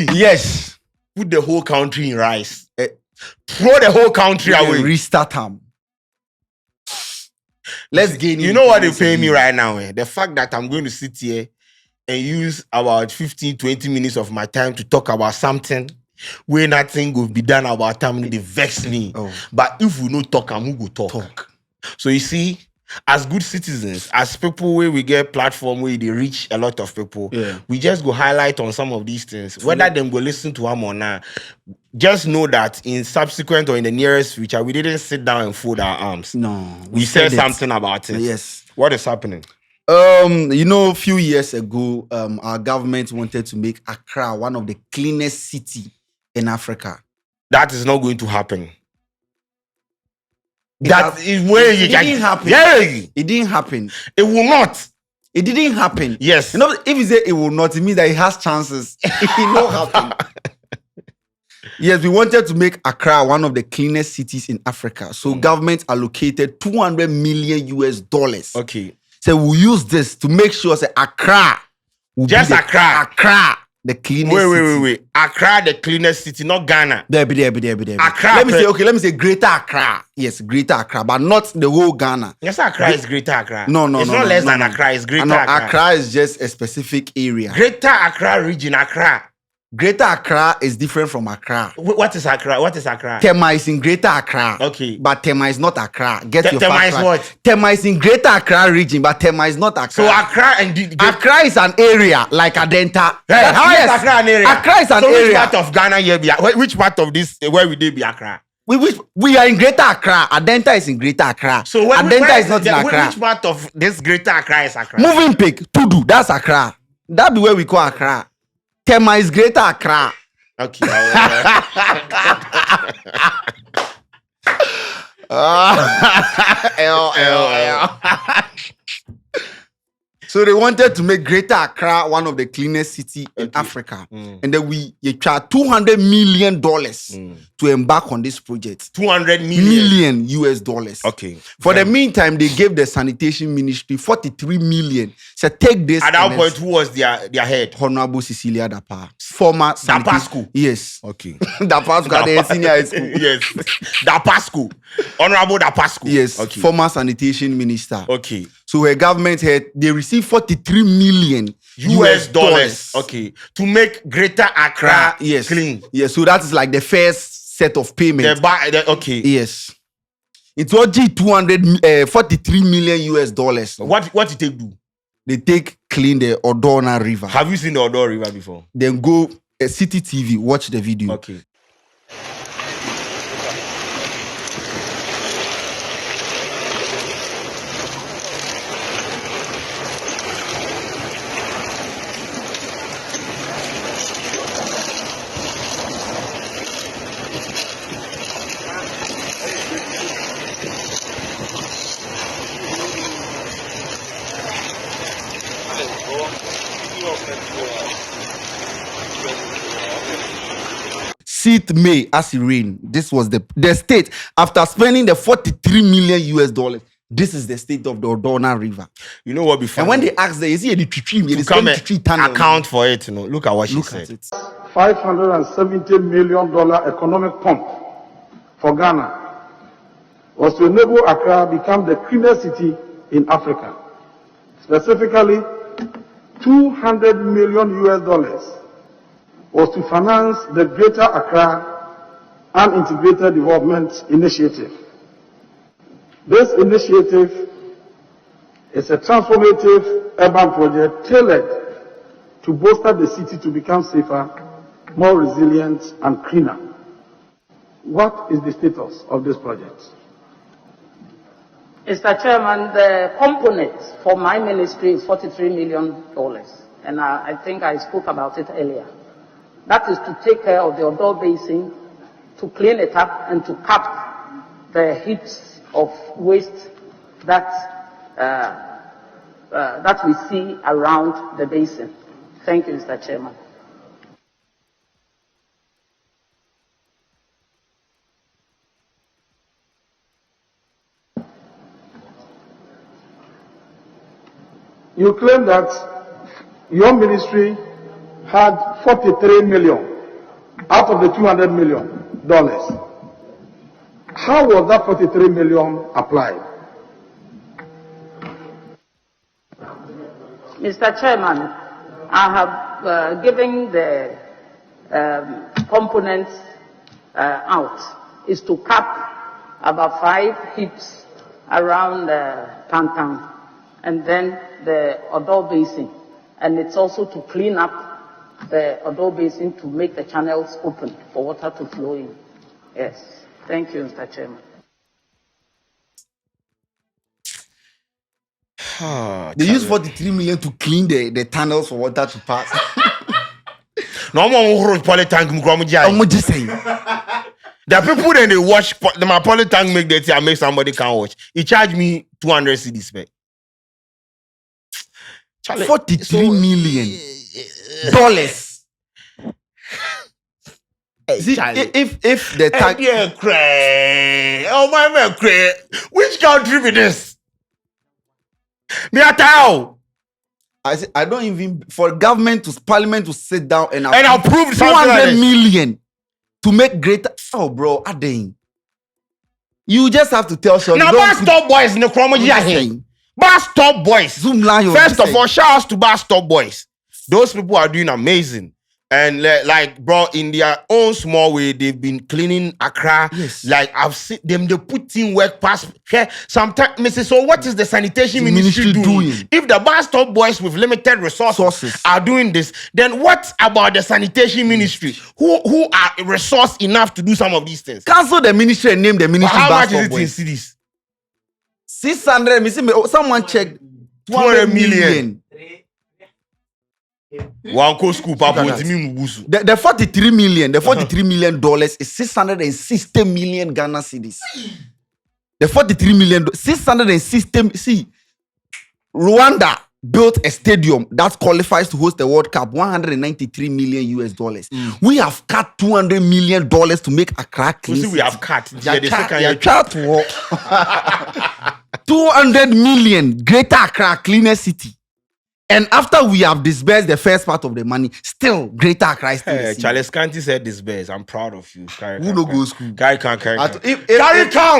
Party. Yes. Put the whole country in rice. Throw the whole country away. Restart them. Let's gain. You know what they pay me right now? The fact that I'm going to sit here and use about 15, 20 minutes of my time to talk about something where nothing will be done about time, they vex me. Oh. But if we no talk, who go talk? So you see, as good citizens, as people where we get platform where they reach a lot of people, we just go highlight on some of these things. Whether them go listen to them or not, just know that in subsequent or in the nearest future, we didn't sit down and fold our arms. No. We said something about it. Yes. What is happening? A few years ago, our government wanted to make Accra one of the cleanest cities in Africa. That is not going to happen. It didn't happen. Yeah. It didn't happen. It will not. It didn't happen. Yes. If you say it will not, it means that it has chances. It will not happen. Yes, we wanted to make Accra one of the cleanest cities in Africa. So government allocated $200 million. Okay. So we'll use this to make sure that Accra will just be Accra. The cleanest city. Wait. Accra, the cleanest city, not Ghana. There. Accra. Let me say Greater Accra. Yes, Greater Accra, but not the whole Ghana. Yes, Accra is Greater Accra. No. It's not less than Accra, it's Greater Accra. Accra is just a specific area. Greater Accra region, Accra. Greater Accra is different from Accra. What is Accra? Tema is in Greater Accra. Okay. But Tema is not Accra. Get your Tema facts is right. what? Tema is in Greater Accra region, but Tema is not Accra. So Accra and Accra is an area like Adenta. Hey, how is Accra an area? Accra is an area. Which part of Ghana here be? Which part of this where will they be Accra? We are in Greater Accra. Adenta is in Greater Accra. So Adenta is not in Accra. Which part of this Greater Accra is Accra? Moving Pig, Tudu, that's Accra. That be where we call Accra. Tema is Greater Accra. Okay. So they wanted to make Greater Accra one of the cleanest cities in Africa. And then we charge $200 million to embark on this project. $200 million US. Okay. For the meantime, they gave the sanitation ministry $43 million. So take this. At that point, who was their head? Honorable Cecilia Dapa. Former Dapasco. Yes. Okay. Dapasco at the senior high school. Yes. Dapasco. Honorable Dapasco. Yes. Okay. Former sanitation minister. Okay. So her government they received $43 million US. Okay. To make Greater Accra clean. Yes. So that is like the first set of payments. Okay. Yes. It was $43 million US. What did they do? They clean the Odona River. Have you seen the Odona River before? Then go City TV, watch the video. Okay. Seat May as it rained. This was the state after spending the $43 million US. This is the state of the Odona River. You know what? Before and when they asked, is he to come account for it? Look at what she said. $570 million economic pump for Ghana was to enable Accra become the cleanest city in Africa. Specifically, $200 million US was to finance the Greater Accra Integrated Development Initiative. This initiative is a transformative urban project tailored to bolster the city to become safer, more resilient, and cleaner. What is the status of this project? Mr. Chairman, the component for my ministry is $43 million, and I think I spoke about it earlier. That is to take care of the Odo Basin, to clean it up, and to cap the heaps of waste that we see around the basin. Thank you, Mr. Chairman. You claim that your ministry had 43 million out of the $200 million. How was that 43 million applied? Mr. Chairman, I have given the components out is to cap about 5 heaps around Tantan and then the Odo Basin. And it's also to clean up the Odo Basin to make the channels open for water to flow in. Yes. Thank you, Mr. Chairman. They use 43 million to clean the tunnels for water to pass. No more polytank. I'm just saying. The people then they watch my polytank make that and make somebody can watch. He charged me 200 cedis back. 43 million dollars. See, if the tank, oh my man, which country with this? Me I tell. I don't even for government to parliament to sit down and approve 200 million to make greater. Oh, bro, Adane. You just have to tell Sheldon. Now, Bar Stop Boys in the chronology. Bar Stop Boys. Zoom lion. First of all, shout out to Bar Stop Boys. Those people are doing amazing. And like, bro, in their own small way, they've been cleaning Accra. Yes. Like, I've seen them, they put in work past. Sometimes, so what is the sanitation ministry doing? If the Bar Stop Boys with limited resources are doing this, then what about the sanitation ministry? Who are resourced enough to do some of these things? Cancel the ministry and name the ministry. How Bar much Stop is it Boys. in cities? 600. Someone checked 200 million. One co school, Papa. The 43 million, the 43 million dollars is 660 million Ghana cedis. The 43 million, 660. See, Rwanda built a stadium that qualifies to host the World Cup, 193 million US dollars. We have cut 200 million dollars to make Accra clean. We have cut. 200 million Greater Accra cleaner city. And after we have disbursed the first part of the money, still Greater Accra is still Charles Kanti said disburse. I'm proud of you. Who no go school? Carry come.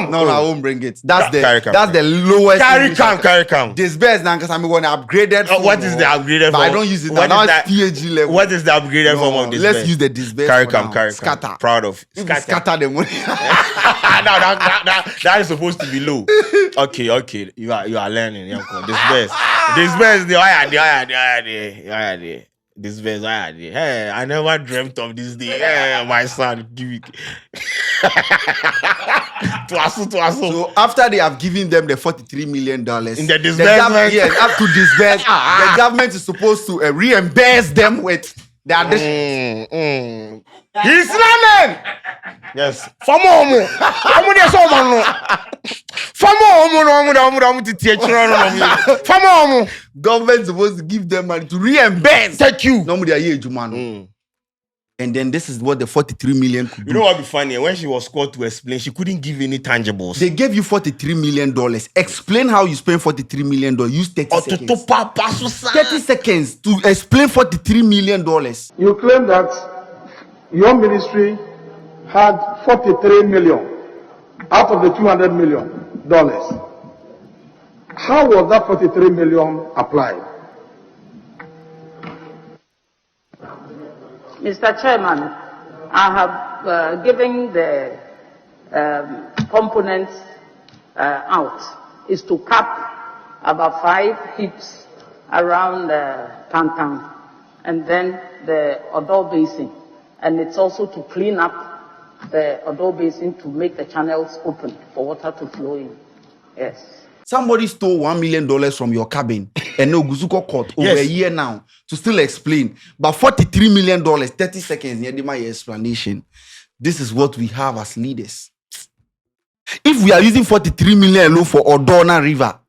No, I won't bring it. That's the lowest. Carry come. Disburse now because I'm going to upgrade it. What is the upgraded form? I don't use it now. Now it's PhD level. What is the upgraded form of disburse? Let's use the disburse. Carry come. Scatter. Proud of. Scatter the money. that is supposed to be low. Okay. You are learning. Disburse. Disburse the this verse hey, I never dreamt of this day. Hey, my son, give me. So after they have given them the $43 million in the disbursement, up to disburse, the government is supposed to reimburse them with the addition. He's running. Yes. Government supposed to give them money to reimburse. Thank you. And then this is what the 43 million could do. You know what would be funny? When she was called to explain, she couldn't give any tangibles. They gave you $43 million. Explain how you spend $43 million. Use 30 seconds. 30 seconds to explain $43 million. You claim that your ministry had 43 million out of the $200 million. How was that 43 million applied? Mr. Chairman, I have given the components out is to cap about 5 heaps around Tantan and then the Odo Basin. And it's also to clean up the Odo Basin to make the channels open for water to flow in. Yes. Somebody stole $1 million from your cabin and no Guzuko court over a year now to still explain. But $43 million, 30 seconds near my explanation. This is what we have as leaders. If we are using 43 million alone for Odona River,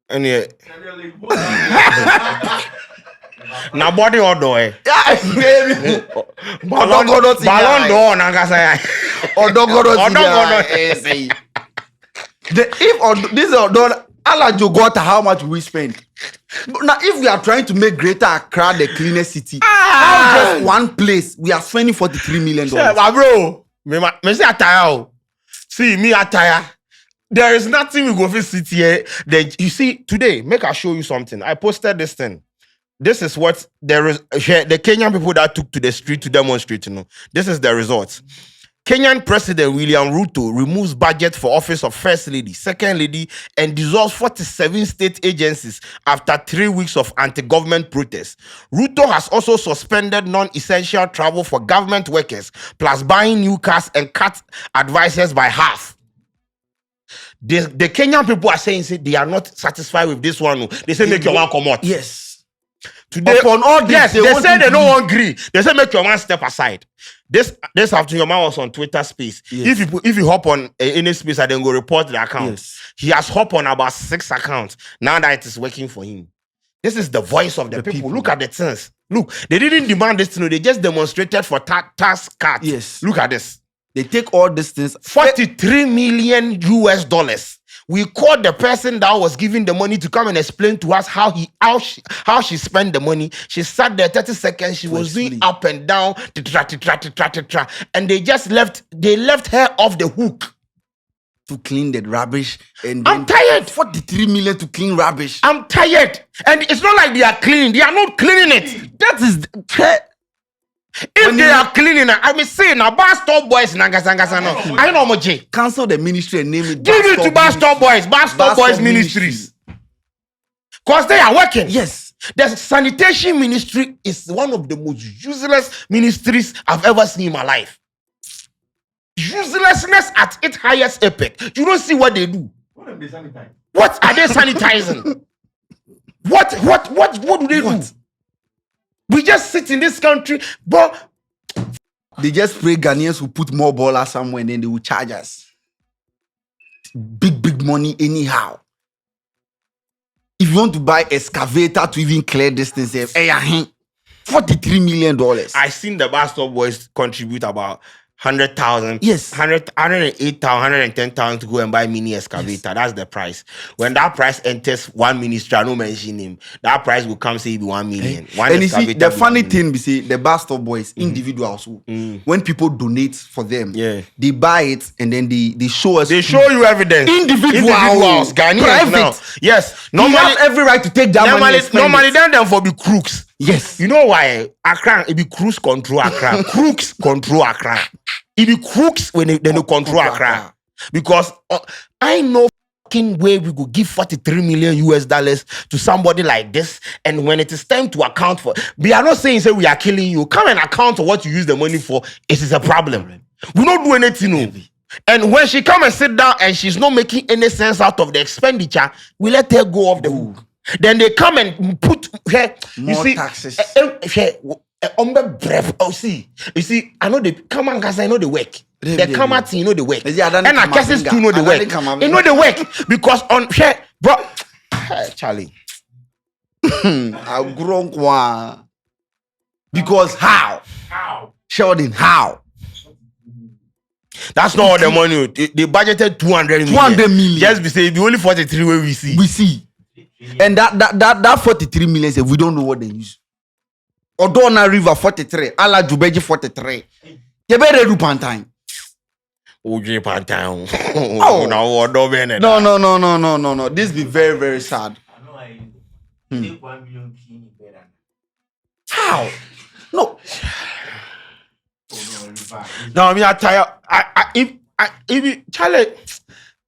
and na body odo Ballon d'or nangasa Odogodo. If this Odona, Alajo Gota, how much we spend? Now, if we are trying to make Greater Accra the cleanest city, how just one place we are spending $43 million? Yeah, but bro, me say attire. See me attire. There is nothing we go for sit here. Then you see today. Make I show you something. I posted this thing. This is what there is. The Kenyan people that took to the street to demonstrate. This is the result. Kenyan President William Ruto removes budget for office of First Lady, Second Lady, and dissolves 47 state agencies after 3 weeks of anti-government protests. Ruto has also suspended non-essential travel for government workers, plus buying new cars and cut advisors by half. The Kenyan people are saying they are not satisfied with this one. They say make your man come out. Yes. Today, upon all this, yes, they say they don't want agree. They say make your man step aside. This after your man was on Twitter space. Yes. If you hop on any space, I then go report the account. Yes. He has hopped on about 6 accounts. Now that it is working for him. This is the voice of the people. Look at the things. Look, they didn't demand this. They just demonstrated for tax cut. Yes. Look at this. They take all these things. $43 million US. We called the person that was giving the money to come and explain to us how she spent the money. She sat there 30 seconds. She was doing up and down, and they just left. They left her off the hook to clean the rubbish. And I'm tired. 43 million to clean rubbish. I'm tired, and it's not like they are cleaning. They are not cleaning it. That is. If they are cleaning, I mean, say now, bar stop boys, Nangasangasa. No, I know Moji. Cancel the ministry and name it. Give it to bar stop boys ministries, because they are working. Yes, the sanitation ministry is one of the most useless ministries I've ever seen in my life. Uselessness at its highest epic. You don't see what they do. What are they sanitizing? What do they do? We just sit in this country, but they just pray Ghanaians who put more ballers somewhere and then they will charge us big money anyhow. If you want to buy excavator to even clear distance, $43 million. I seen the Bar Stop Boys contribute about 100,000, yes, 108,000, 110,000 to go and buy mini excavator. Yes. That's the price. When that price enters one ministry, I don't mention him. That price will come say be 1 million. And you see, the funny thing, we say the Bar Stop Boys, individuals, when people donate for them, they buy it and then they show us. They show you evidence. Individuals, Ghanaians now. Yes, normally have every right to take that money. Normally, them for be crooks. Yes, you know why? Accra, it be crooks control Accra. Crooks control Accra. It be crooks when they control Accra. Because I know fucking way we could give $43 million US to somebody like this, and when it is time to account for, we are not saying say we are killing you. Come and account for what you use the money for. It is a problem. We don't do anything. No. And when she come and sit down and she's not making any sense out of the expenditure, we let her go off the hook. Then they come and put her, more taxes. You see, I know they come on, guys. I know they work. They come at you know the work. And I guess it's to know the work. You know the work because on bro, Charlie. I've grown because how? Sheldon, how? That's not all the money. They budgeted 200 million. Just be saying the only 43 where we see. We see. And that 43 million, we don't know what they use. Odona River 43, Ala Jubeji 43. Yebere do Pantine. Oje Pantine. No. This be very, very sad. How? No. No, I mean I tire. If Charlie.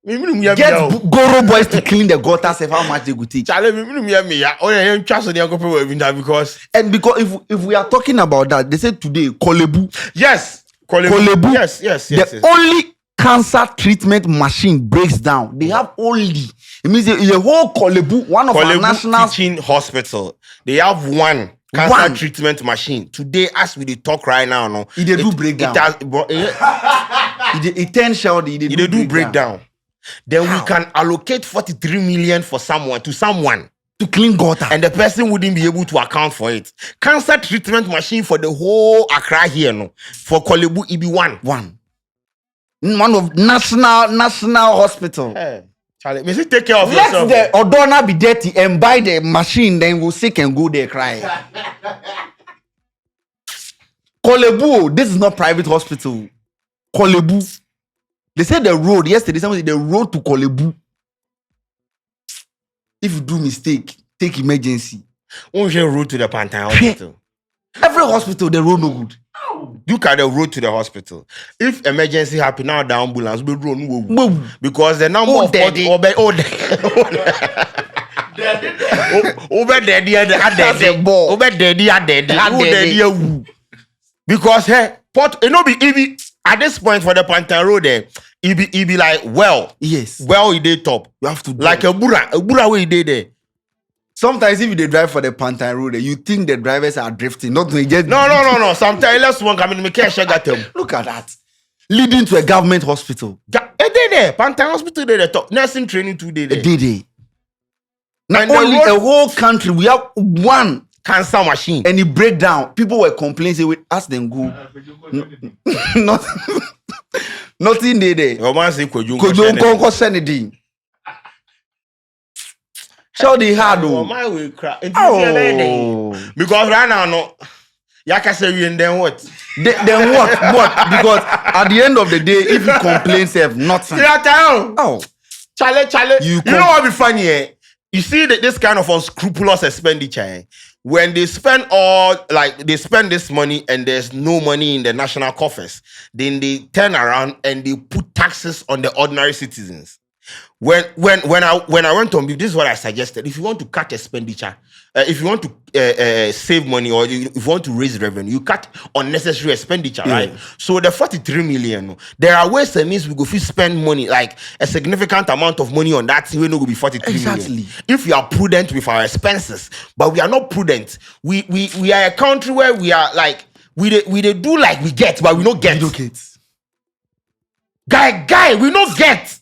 Get Goro boys to clean the gutters. How much they could teach? Because if we are talking about that, they said today Kolebu. Yes, Kolebu. Yes. The only cancer treatment machine breaks down. They have only. It means the whole Kolebu, one of our national teaching hospital. They have one cancer treatment machine. Today, as we talk right now, no, it do breakdown. It turns Sheldon. It do breakdown. Then we can allocate 43 million for someone to clean gutter, and the person wouldn't be able to account for it. Cancer treatment machine for the whole Accra here, no. For Kolebu, it be one of national hospital. Hey, Charlie, me say take care of Let yourself. the Odona be dirty and buy the machine, then we'll sick and go there cry. Kolebu, this is not private hospital. Kolebu. They said the road, yesterday, someone said the road to Kolebu. If you do mistake, take emergency. Won't you road to the Pantan hospital? Every hospital, the road no good. Look at the road to the hospital. If emergency happen now, the ambulance will run Move. because the number of Daddy. over because hey, pot you know be at this point for the Pantan road there, it be like Yes. it dey top. You have to Like a bura way dey there. Sometimes if they drive for the Pantan road, you think the drivers are drifting. Not they just No. Sometimes let's one come in, make sure got them. Look at that. Leading to a government hospital. They there. Pantan hospital they top. Nursing training 2 days there. Day. Now And the only road- a whole country, we have one Cancer machine. and it break down. People were complaining, say, wait, ask them go. Not, nothing there. Your man say Kwadwo Kwadwo Nkonko Senedi. Sheldon hard Oh, though. my way cry. Oh. Because right now, no. Yaka say we and then what? Then what? What? Because at the end of the day, if you complain, say nothing. Yeah, tell. Oh. Chale. You You know what be funny, eh? You see that this kind of unscrupulous expenditure, eh? When they spend they spend this money and there's no money in the national coffers, then they turn around and they put taxes on the ordinary citizens. When I went on, this is what I suggested. If you want to cut expenditure, if you want to save money or if you want to raise revenue, you cut unnecessary expenditure, right? So the 43 million, there are ways and means we go spend money, like a significant amount of money on that. We know will be 43 million. If we are prudent with our expenses, but we are not prudent. We are a country where we are like we dey do like we get, but we don't get. Guy, we don't get.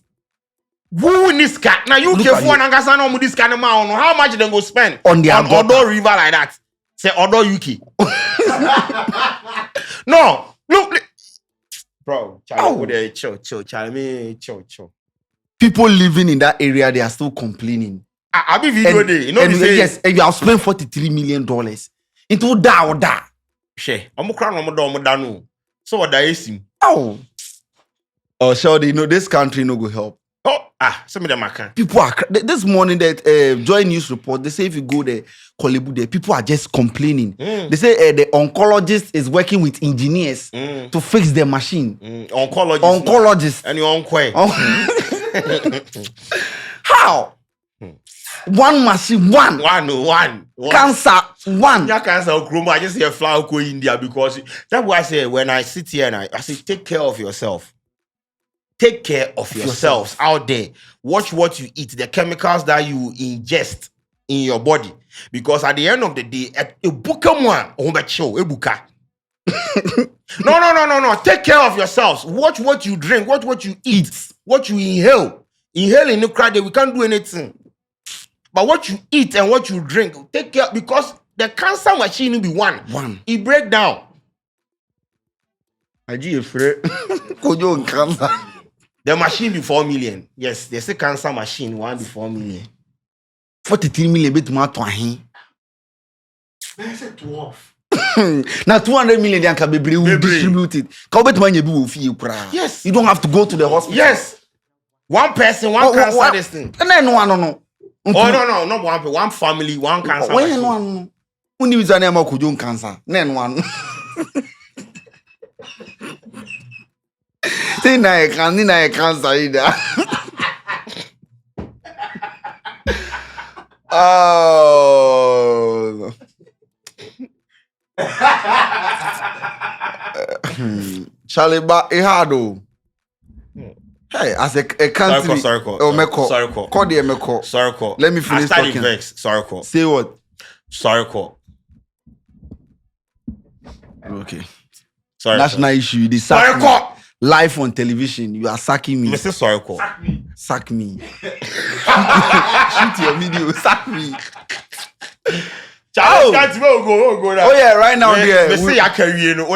Who in this cat? Now you can phone and gasano with this kind of man. How much they go spend on the Odo River like that? Say Odo Yuki. No, look, bro. Charlie, chill. Charlie, chill. People living in that area, they are still complaining. I be video day. You know and me say yes, and you have spent $43 million into that or that. She, I'm crying. I'm done. So what that is him? Oh, Sheldon, you know this country no go help. Some of them I can. People are this morning that Joy News report. They say if you go there, Kolebu there, people are just complaining. They say the oncologist is working with engineers to fix the machine. Oncologist. And your uncle. How? One machine, one. Cancer, one. Yeah, cancer. I just hear flower go India because that's why I say when I sit here and I say take care of yourself. Take care of yourselves out there. Watch what you eat, the chemicals that you ingest in your body. Because at the end of the day, No. Take care of yourselves. Watch what you drink, watch what you eat, what you inhale. Inhale in the crowd, we can't do anything. But what you eat and what you drink, take care because the cancer machine will be one. It break down. I do afraid. Cancer. The machine be 4 million. Yes, there's a cancer machine, one be 4 million. 43 million bit more to him. I said 12. Now 200 million they can be distributed. Yes. You don't have to go to the hospital. Yes. One person, one cancer this thing. No. Oh no, not one person, one family, one cancer. When one is an emo kujon cancer. Then one. Nina cancer either. Oh. Charlie, but Ihado. Hey, as a country. Sorry, Oh, Meko. Sorry, Call the Meko. Sorry, let me finish talking. Vex. Sorry, say what? Sorry, okay. Sorry. National issue. They sack me. Live on television. You are sacking me. Mr. Sorry, sack me. Shoot your video. Sack me. Charlie, can't go now. Oh yeah, right now there. Say I carry you know.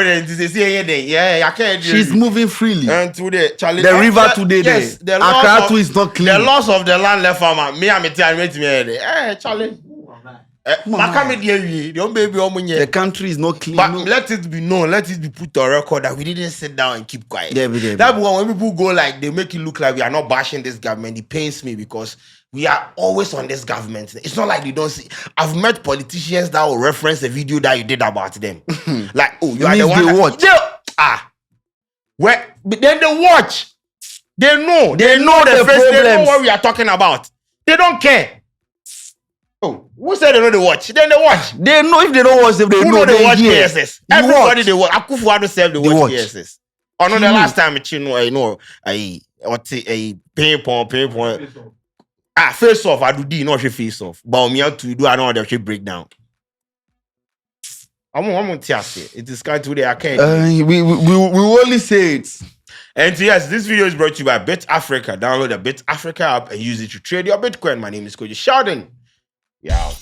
She's moving freely. And today, Charlie, the river today yes, there. Accra too is not clean. The loss of the land left farmer. Me, I'm telling me. Hey, Charlie. The country is not clean. But let it be known, let it be put on record that we didn't sit down and keep quiet. Yeah. That's when people go like they make it look like we are not bashing this government. It pains me because we are always on this government. It's not like they don't see. I've met politicians that will reference a video that you did about them. Like, oh, you are the one. They watch. But then they watch. They know. They know the face. They know problems. what we are talking about. They don't care. Oh, who said they know they watch? Then they watch. They know if they don't watch them, they know they watch hear. PSS. Everybody they watch. Akufo-Addo self they watch PSS. Oh no, the last time I pain point. Face off. I do not face off. But me to do I don't want to break down. I'm on TSC. It is kind to the I can't. We only say it. And yes, this video is brought to you by Bet Africa. Download the Bet Africa app and use it to trade your Bitcoin. My name is Coach Sheldon. Yeah.